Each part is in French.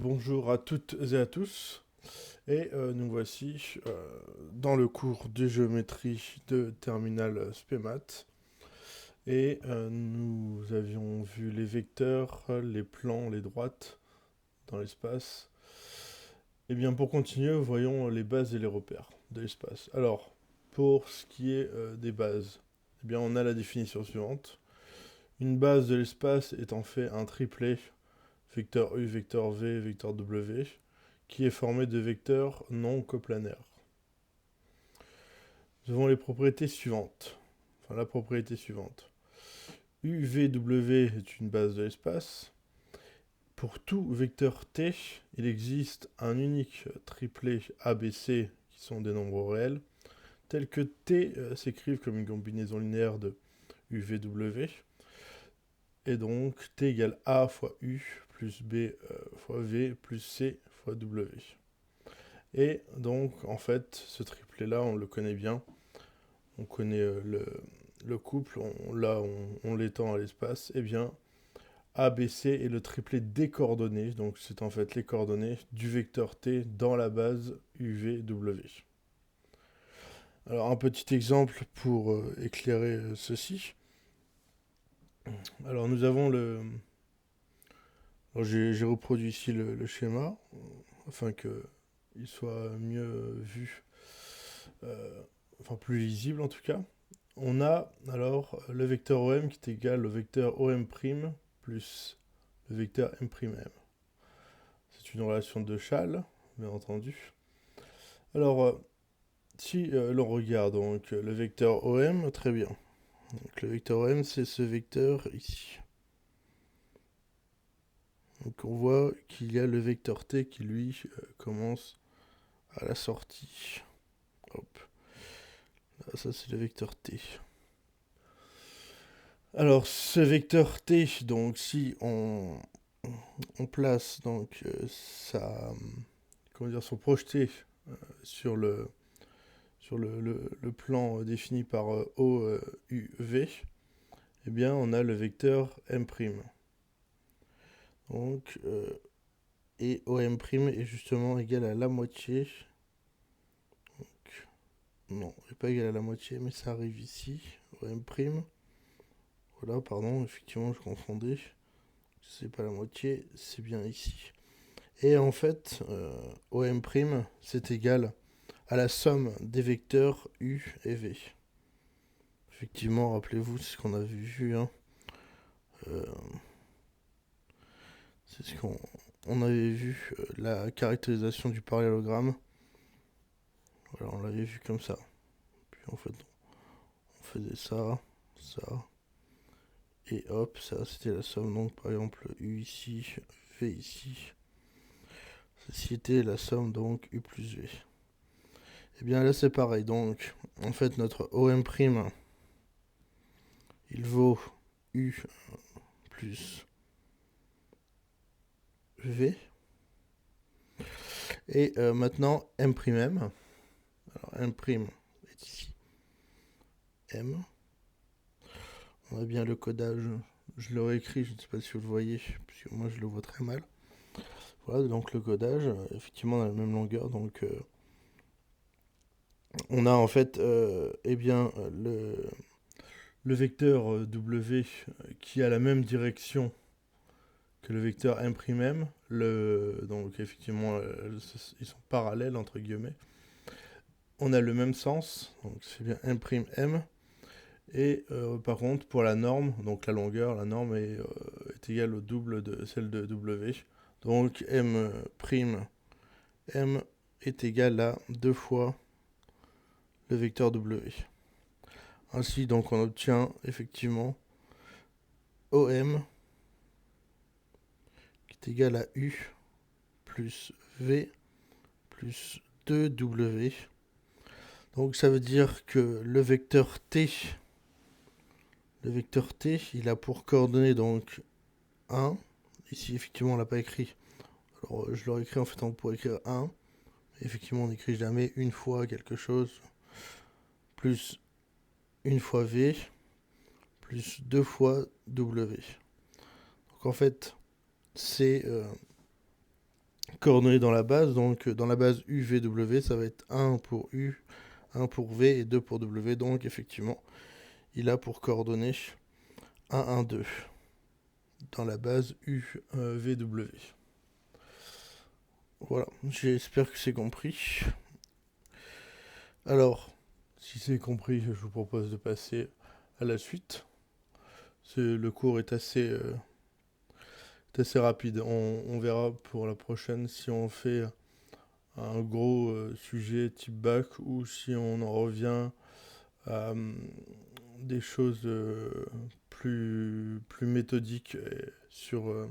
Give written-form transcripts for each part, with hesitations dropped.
Bonjour à toutes et à tous, et nous voici dans le cours de géométrie de terminal SPEMAT, et nous avions vu les vecteurs, les plans, les droites dans l'espace. Et bien pour continuer, voyons les bases et les repères de l'espace. Alors, pour ce qui est des bases, eh bien on a la définition suivante. Une base de l'espace est en fait un triplet vecteur U, vecteur V, vecteur W, qui est formé de vecteurs non coplanaires. Nous avons les propriétés suivantes. Enfin, la propriété suivante. UVW est une base de l'espace. Pour tout vecteur T, il existe un unique triplet ABC qui sont des nombres réels, tels que T s'écrivent comme une combinaison linéaire de UVW. Et donc T égale A fois U plus B fois V plus C fois W. Et donc, en fait, ce triplet-là, on le connaît bien. On connaît le couple, on l'étend à l'espace. Eh bien, ABC est le triplet des coordonnées. Donc, c'est en fait les coordonnées du vecteur T dans la base UVW. Alors, un petit exemple pour éclairer ceci. Alors, nous avons le... J'ai reproduit ici le schéma, afin qu'il soit mieux vu, enfin plus lisible en tout cas. On a alors le vecteur OM qui est égal au vecteur OM' plus le vecteur M'. C'est une relation de Schall, bien entendu. Alors, si l'on regarde donc le vecteur OM, très bien. Donc, le vecteur OM, c'est ce vecteur ici. Donc on voit qu'il y a le vecteur T qui lui commence à la sortie. Hop. Là, ça c'est le vecteur T. Alors ce vecteur T, donc si on place donc comment dire, son projeté sur le plan défini par OUV, eh bien on a le vecteur M'. Donc et OM' est justement égal à la moitié. Donc, non, il n'est pas égal à la moitié, mais ça arrive ici. OM'. Voilà, pardon, effectivement, je confondais. C'est pas la moitié, c'est bien ici. Et en fait, OM', c'est égal à la somme des vecteurs U et V. Effectivement, rappelez-vous, c'est ce qu'on avait vu. Hein. C'est ce qu'on avait vu, la caractérisation du parallélogramme. Voilà, on l'avait vu comme ça. Puis en fait, on faisait ça, ça, et hop, ça c'était la somme. Donc par exemple, U ici, V ici. Ceci était la somme donc U plus V. Et bien là c'est pareil. Donc en fait notre OM', il vaut U plus V. Et maintenant M'. Alors M' est ici. M. On a bien le codage. Je l'aurais écrit, je ne sais pas si vous le voyez, puisque moi je le vois très mal. Voilà, donc le codage, effectivement on a la même longueur, donc on a en fait eh bien, le vecteur W qui a la même direction que le vecteur M', donc effectivement ils sont parallèles entre guillemets. On a le même sens, donc c'est bien M'. Et par contre, pour la norme, donc la longueur, la norme est égale au double de celle de W. Donc M' est égal à 2 fois le vecteur W. Ainsi, donc, on obtient effectivement OM qui est égal à U plus V plus 2W. Donc ça veut dire que le vecteur T, il a pour coordonnées donc 1. Ici, effectivement, on l'a pas écrit. Alors, je l'aurais écrit, en fait, on pourrait écrire 1. Effectivement, on n'écrit jamais une fois quelque chose. Plus une fois V, plus 2 fois W. Donc, en fait, c'est coordonnées dans la base. Donc dans la base UVW, ça va être 1 pour U, 1 pour V et 2 pour W. Donc effectivement, il a pour coordonnées 1, 1, 2 dans la base UVW. Voilà, j'espère que c'est compris. Alors, si c'est compris, je vous propose de passer à la suite. Le cours est assez rapide. On verra pour la prochaine si on fait un gros sujet type bac ou si on en revient à des choses plus méthodiques sur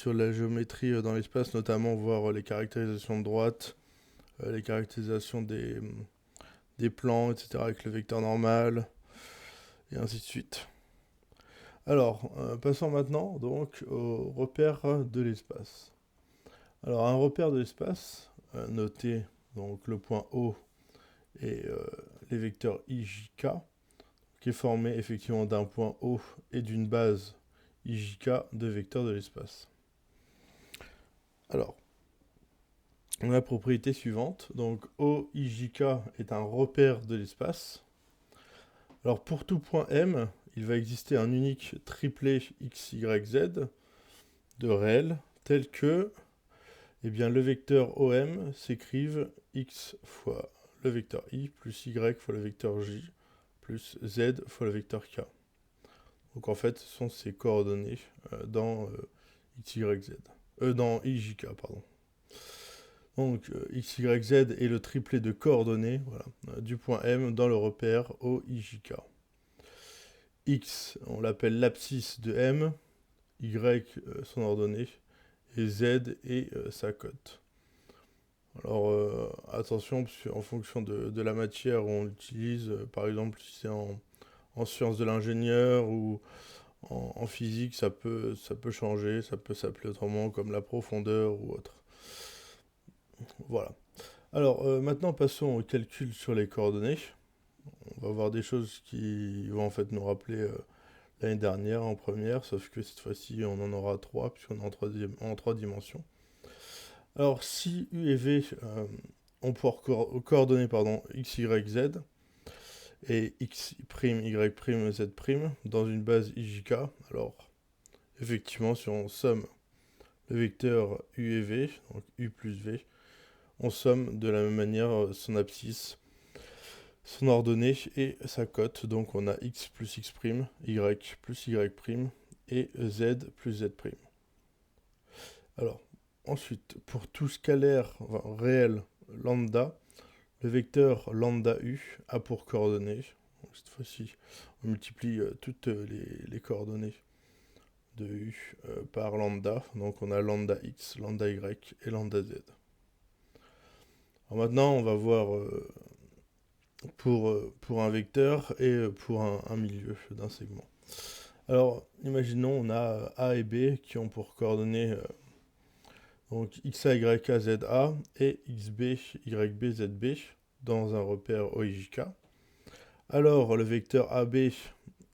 la géométrie dans l'espace, notamment voir les caractérisations de droite, les caractérisations des plans, etc. avec le vecteur normal, et ainsi de suite. Alors, passons maintenant donc au repère de l'espace. Alors, un repère de l'espace, notez donc le point O et les vecteurs I, J, K, qui est formé effectivement d'un point O et d'une base I, J, K de vecteurs de l'espace. Alors, on a la propriété suivante. Donc, O, I, J, K est un repère de l'espace. Alors, pour tout point M, il va exister un unique triplet X, Y, Z de réel, tel que le vecteur OM s'écrive X fois le vecteur I plus Y fois le vecteur J plus Z fois le vecteur K. Donc en fait, ce sont ces coordonnées dans XYZ. Dans IJK, pardon. Donc XYZ est le triplet de coordonnées du point M dans le repère OIJK. X, on l'appelle l'abscisse de M, Y, son ordonnée, et Z est sa cote. Alors attention, parce qu'en fonction de la matière où on l'utilise, par exemple si c'est en sciences de l'ingénieur ou en physique, ça peut changer, ça peut s'appeler autrement comme la profondeur ou autre. Voilà. Alors maintenant passons au calcul sur les coordonnées. On va voir des choses qui vont en fait nous rappeler l'année dernière en première, sauf que cette fois-ci on en aura 3 puisqu'on est en 3 dimensions. Alors si U et V ont pour coordonner X, Y, Z et X', Y', Z' dans une base IJK, alors effectivement si on somme le vecteur U et V, donc U plus V, on somme de la même manière son abscisse, son ordonnée et sa cote. Donc on a X plus X', Y plus Y' et Z plus Z'. Alors, ensuite, pour tout scalaire réel lambda, le vecteur lambda U a pour coordonnées, donc cette fois-ci on multiplie toutes les coordonnées de U par lambda, donc on a lambda X, lambda Y et lambda Z. Alors maintenant on va voir pour un vecteur et pour un milieu d'un segment. Alors imaginons on a A et B qui ont pour coordonnées donc XA, YA, ZA et XB, YB, ZB dans un repère OIJK. Alors le vecteur AB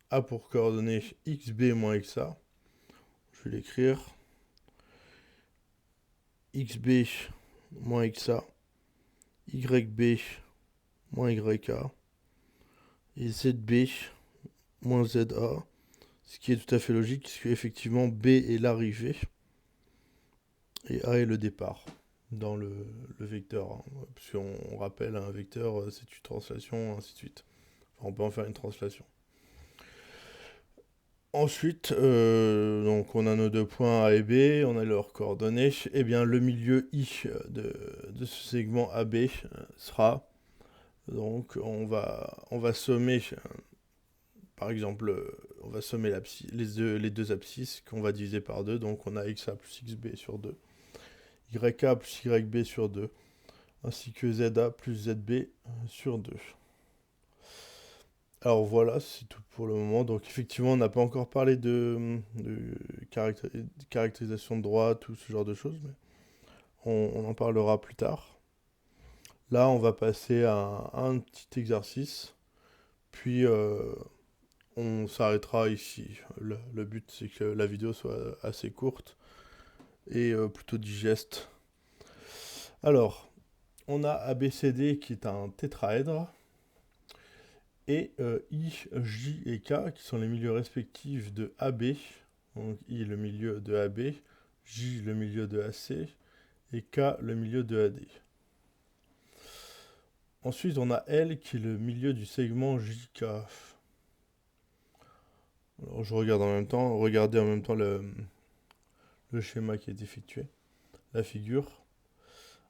a pour coordonnées XB moins XA. Je vais l'écrire. XB moins XA, YB moins YA et ZB moins ZA. Ce qui est tout à fait logique, puisque effectivement B est l'arrivée et A est le départ dans le vecteur. Hein. Puisqu'on rappelle, un vecteur, c'est une translation, ainsi de suite. Enfin, on peut en faire une translation. Ensuite, donc on a nos deux points A et B, on a leurs coordonnées. Et bien le milieu I de ce segment AB sera, donc on va sommer, par exemple, on va sommer les deux abscisses qu'on va diviser par 2. Donc on a XA plus XB sur 2, YA plus YB sur 2, ainsi que ZA plus ZB sur 2. Alors voilà, c'est tout pour le moment. Donc effectivement, on n'a pas encore parlé de caractérisation de droite ou ce genre de choses, mais on en parlera plus tard. Là, on va passer à un petit exercice, puis on s'arrêtera ici. Le but, c'est que la vidéo soit assez courte et plutôt digeste Alors, on a ABCD qui est un tétraèdre, et I, J et K qui sont les milieux respectifs de AB. Donc I le milieu de AB, J le milieu de AC et K le milieu de AD. Ensuite, on a L qui est le milieu du segment JK. Alors, je regarde en même temps, regardez en même temps le schéma qui est effectué, la figure.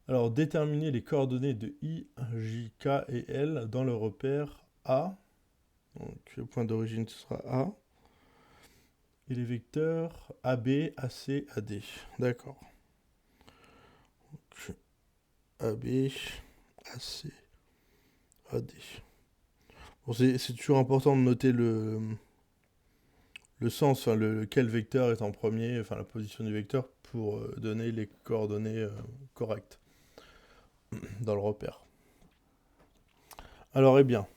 Alors, déterminer les coordonnées de I, J, K et L dans le repère A. Donc, le point d'origine, ce sera A. Et les vecteurs AB, AC, AD. D'accord. Donc, AB, AC, AD. Bon, c'est toujours important de noter le sens, enfin, quel vecteur est en premier, enfin la position du vecteur pour donner les coordonnées correctes dans le repère. Alors, eh bien,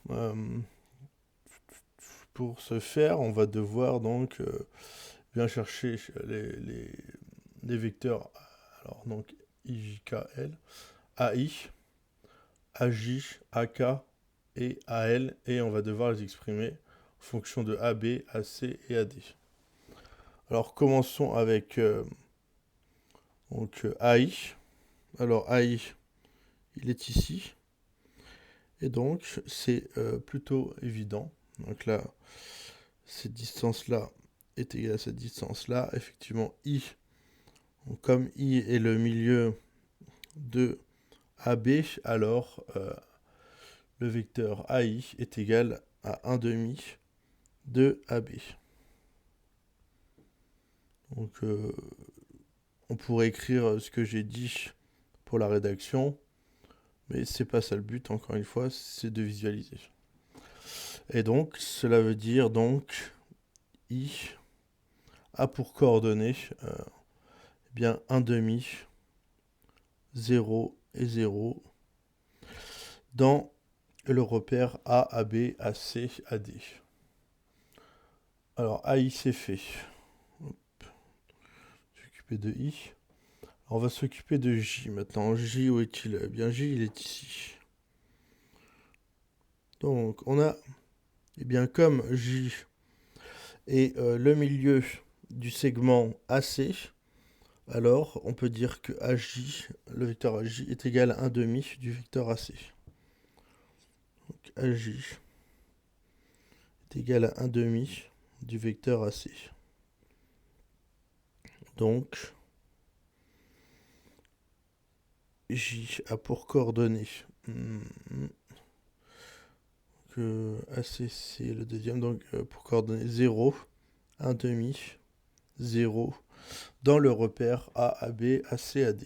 pour ce faire, on va devoir donc bien chercher les vecteurs. Alors, donc, IJKL, AI, AJ, AK et AL, et on va devoir les exprimer en fonction de AB, AC et AD. Alors, commençons avec donc, AI. Alors, AI, il est ici. Et donc, c'est plutôt évident. Donc là, cette distance-là est égale à cette distance-là. Effectivement, I, donc, comme I est le milieu de AB, alors le vecteur AI est égal à 1 demi de AB. Donc, on pourrait écrire ce que j'ai dit pour la rédaction, mais c'est pas ça le but, encore une fois, c'est de visualiser. Et donc, cela veut dire donc I a pour coordonnées bien 1 demi, 0 et 0 dans le repère A, AB, AC, AD. Alors, AI, c'est fait. Hop. S'occuper de I. Alors, on va s'occuper de J maintenant. J, où est-il? Eh bien, J, il est ici. Donc, on a, eh bien, comme J est le milieu du segment AC, alors on peut dire que AJ, le vecteur AJ, est égal à 1 demi du vecteur AC. Donc, AJ est égal à 1 demi du vecteur AC. Donc, J a pour coordonnées que AC c'est le deuxième, donc pour coordonnées 0, 1 demi, 0 dans le repère A, AB, AC, AD.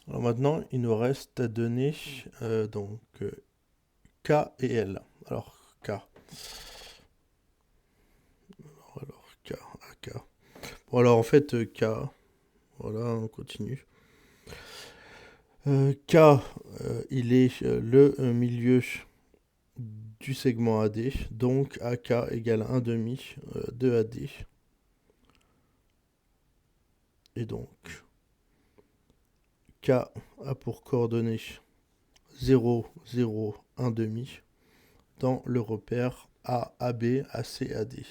Alors maintenant, il nous reste à donner donc K et L. Alors K. Alors K, AK. Bon alors en fait K, voilà, on continue. K, il est le milieu du segment AD, donc AK égale 1 demi de AD. Et donc, K a pour coordonnées 0, 0, 1 demi dans le repère A, AB, AC, AD.